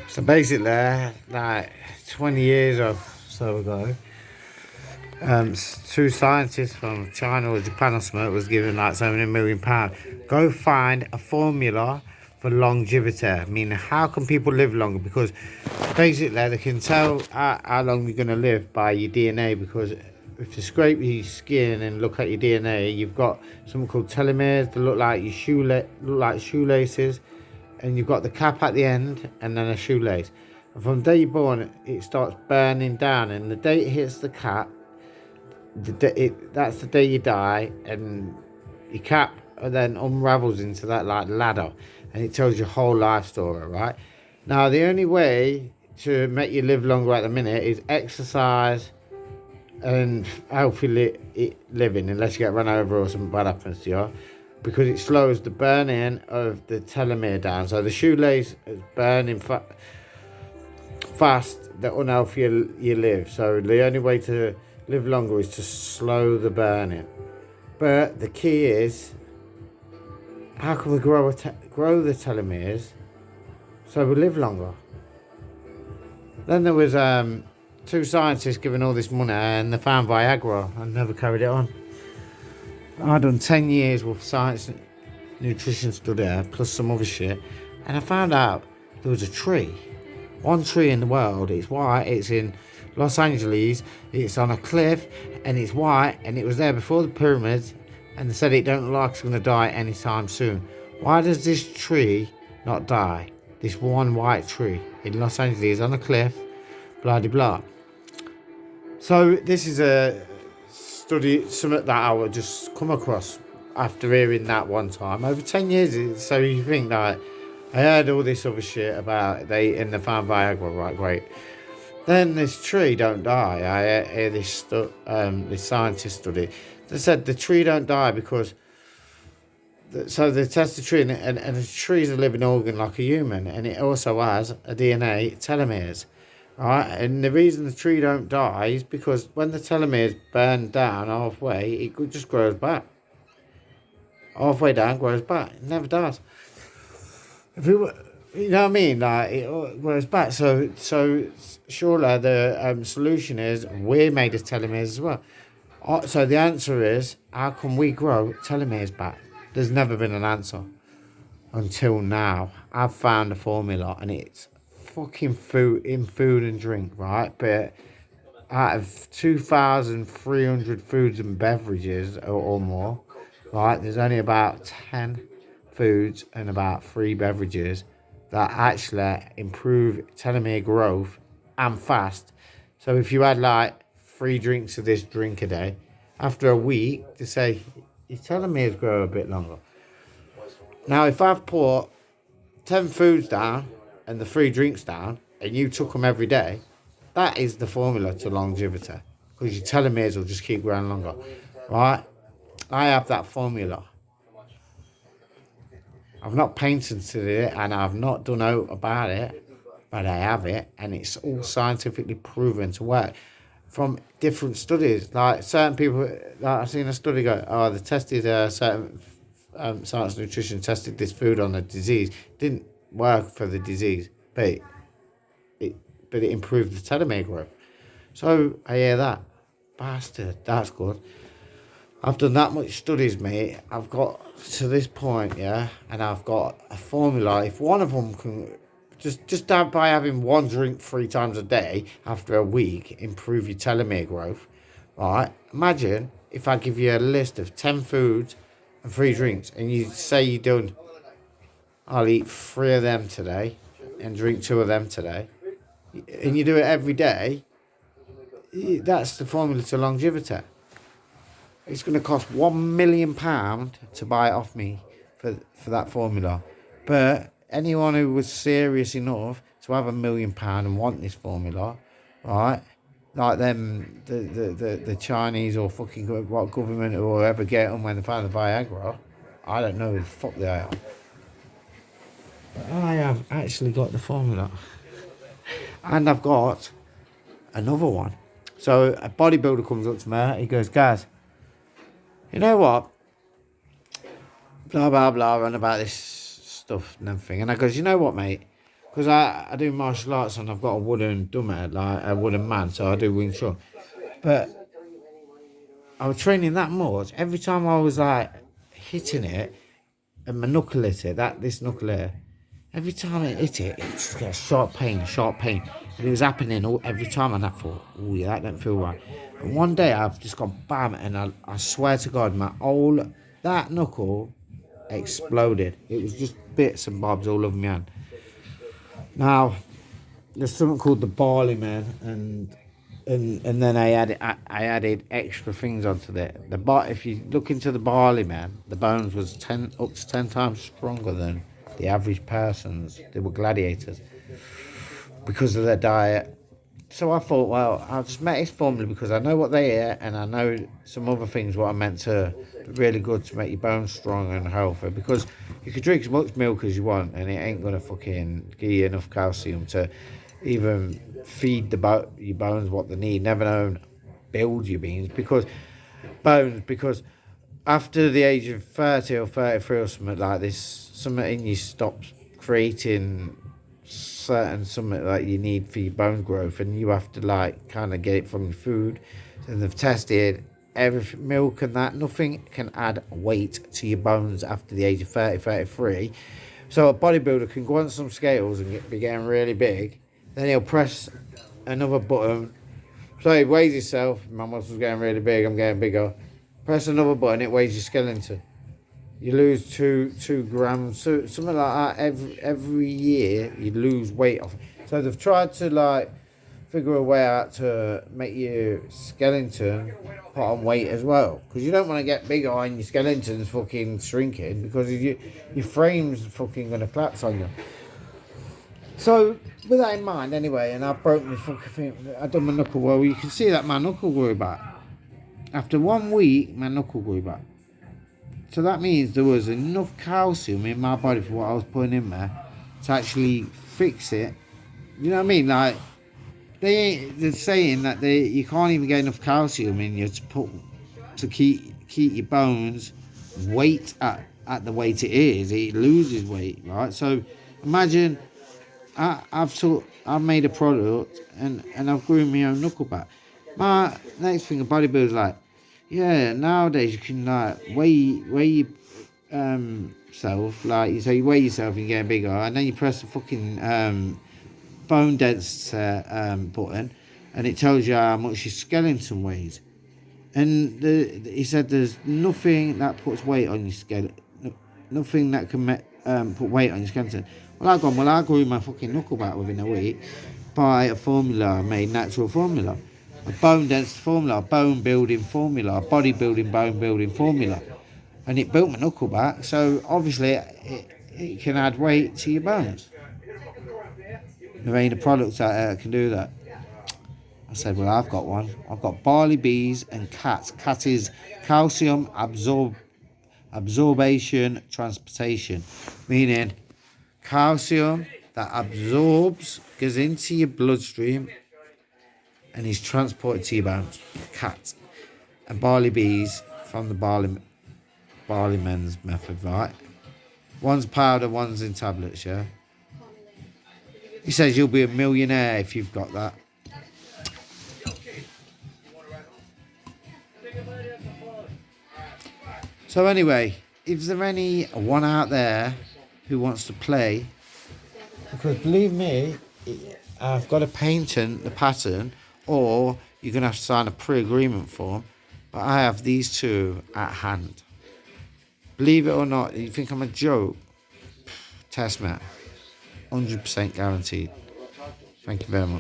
So basically, like 20 years or so ago, two scientists from China or Japan or something was given like so many £1 million. Go find a formula for longevity. Meaning, how can people live longer? Because basically, they can tell how long you're going to live by your DNA. Because if you scrape your skin and look at your DNA, you've got something called telomeres that look like shoelaces, and you've got the cap at the end and then a shoelace. And from the day you're born, it starts burning down, and the day it hits the cap, that's the day you die, and your cap then unravels into that like ladder, and it tells your whole life story, right? Now, the only way to make you live longer at the minute is exercise and healthy living, unless you get run over or something bad happens to you, because it slows the burning of the telomere down. So the shoelace is burning fast, the unhealthier you live. So the only way to live longer is to slow the burning. But the key is, how can we grow the telomeres so we live longer? Then there was two scientists given all this money, and they found Viagra and never carried it on. I'd done 10 years with science nutrition study plus some other shit, and I found out there was a tree. One tree in the world. It's white. It's in Los Angeles. It's on a cliff, and it's white, and it was there before the pyramids, and they said it don't look like it's going to die anytime soon. Why does this tree not die? This one white tree in Los Angeles on a cliff, blah de blah. So this is a study, something that I would just come across after hearing that one time. Over 10 years, so you think that I heard all this other shit about they found Viagra, right, great. Then this tree don't die. I hear this this scientist study. They said the tree don't die because, so they test the tree, and a tree is a living organ like a human, and it also has a DNA telomeres. Right, and the reason the tree don't die is because when the telomeres burn down halfway, it just grows back. Halfway down, grows back. It never dies. If it were, you know what I mean? Like, it grows back. So surely the solution is we're made of telomeres as well. So the answer is, how can we grow telomeres back? There's never been an answer until now. I've found a formula, and it's fucking food and drink, right? But out of 2,300 foods and beverages or more, right, there's only about 10 foods and about 3 beverages that actually improve telomere growth and fast. So if you had like 3 drinks of this drink a day, after a week, to say your telomeres grow a bit longer. Now, if I've put 10 foods down and the 3 drinks down, and you took them every day, that is the formula to longevity, because your telomeres will just keep growing longer, right? I have that formula. I've not patented it, and I've not done out about it, but I have it, and it's all scientifically proven to work from different studies. Like certain people, like I've seen a study go, oh, they tested certain science nutrition tested this food on a disease. Didn't work for the disease, but it improved the telomere growth. So I hear that. Bastard, that's good. I've done that much studies, mate. I've got to this point, yeah, and I've got a formula. If one of them can just by having one drink 3 times a day after a week improve your telomere growth, right? Imagine if I give you a list of 10 foods and 3 drinks, and you say you're done, I'll eat 3 of them today and drink 2 of them today, and you do it every day, that's the formula to longevity. It's going to cost £1 million to buy it off me for that formula. But anyone who was serious enough to have £1 million and want this formula, right? Like them, the Chinese or fucking what government or whoever get them when they find the Viagra, I don't know who the fuck they are. But I have actually got the formula. And I've got another one. So a bodybuilder comes up to me, he goes, Gaz, you know what? Blah, blah, blah, and about this stuff and everything. And I goes, you know what, mate? because I do martial arts and I've got a wooden dummy, like a wooden man, so I do Wing Chun. But I was training that much. Every time I was like hitting it, and my knuckle hit it, this knuckle here, every time it hit it, it just gets sharp pain. And it was happening every time, and I thought, oh yeah, that don't feel right. And one day I've just gone bam, and I swear to God, that knuckle exploded. It was just bits and bobs all over my hand. Now, there's something called the barley man, and then I added extra things onto it. If you look into the barley man, the bones was up to 10 times stronger than the average person's. They were gladiators because of their diet. So I thought, well, I'll just make this formula because I know what they are, and I know some other things what I meant to be really good to make your bones strong and healthy. Because you can drink as much milk as you want, and it ain't gonna fucking give you enough calcium to even feed your bones what they need. Never known build your because after the age of 30 or 33 or something like this, something in you stops creating something like you need for your bone growth, and you have to like kind of get it from your food. And they've tested everything, milk and that, nothing can add weight to your bones after the age of 33. So a bodybuilder can go on some scales and be getting really big, then he'll press another button, so he weighs himself, my muscles getting really big, I'm getting bigger, press another button, it weighs your skeleton. You lose two grams, so something like that every year. You lose weight off. So they've tried to like figure a way out to make your skeleton put on weight as well, because you don't want to get bigger and your skeleton's fucking shrinking, because your frame's fucking gonna collapse on you. So with that in mind, anyway, and I broke my fucking thing. I done my knuckle. Well, you can see that my knuckle grew back. After 1 week, my knuckle grew back. So that means there was enough calcium in my body for what I was putting in there to actually fix it. You know what I mean? Like they're saying that you can't even get enough calcium in you to keep your bones weight at the weight it is. It loses weight, right? So imagine I've made a product and I've grown my own knuckle back. My next thing, a bodybuilder's like, yeah, nowadays you can like weigh self, like you weigh yourself and you get bigger, and then you press the fucking bone dense button, and it tells you how much your skeleton weighs. And he said there's nothing that puts weight on your skeleton, nothing that can put weight on your skeleton. I grew my fucking knuckle back within a week by a formula I made, natural formula. A bone density formula, a bone building formula, a bodybuilding bone building formula, and it built my knuckle back. So obviously it can add weight to your bones. There ain't a product out there that can do that. I said, well, I've got one. I've got barley bees and cat. Cat is calcium absorption transportation, meaning calcium that goes into your bloodstream and is transported to your bones. Cat. And barley bees from the barley men's method, right? One's powder, one's in tablets, yeah? He says you'll be a millionaire if you've got that. So anyway, is there anyone out there who wants to play? Because believe me, I've got to patent the pattern, or you're going to have to sign a pre-agreement form. But I have these two at hand. Believe it or not, you think I'm a joke? Test me. 100% guaranteed. Thank you very much.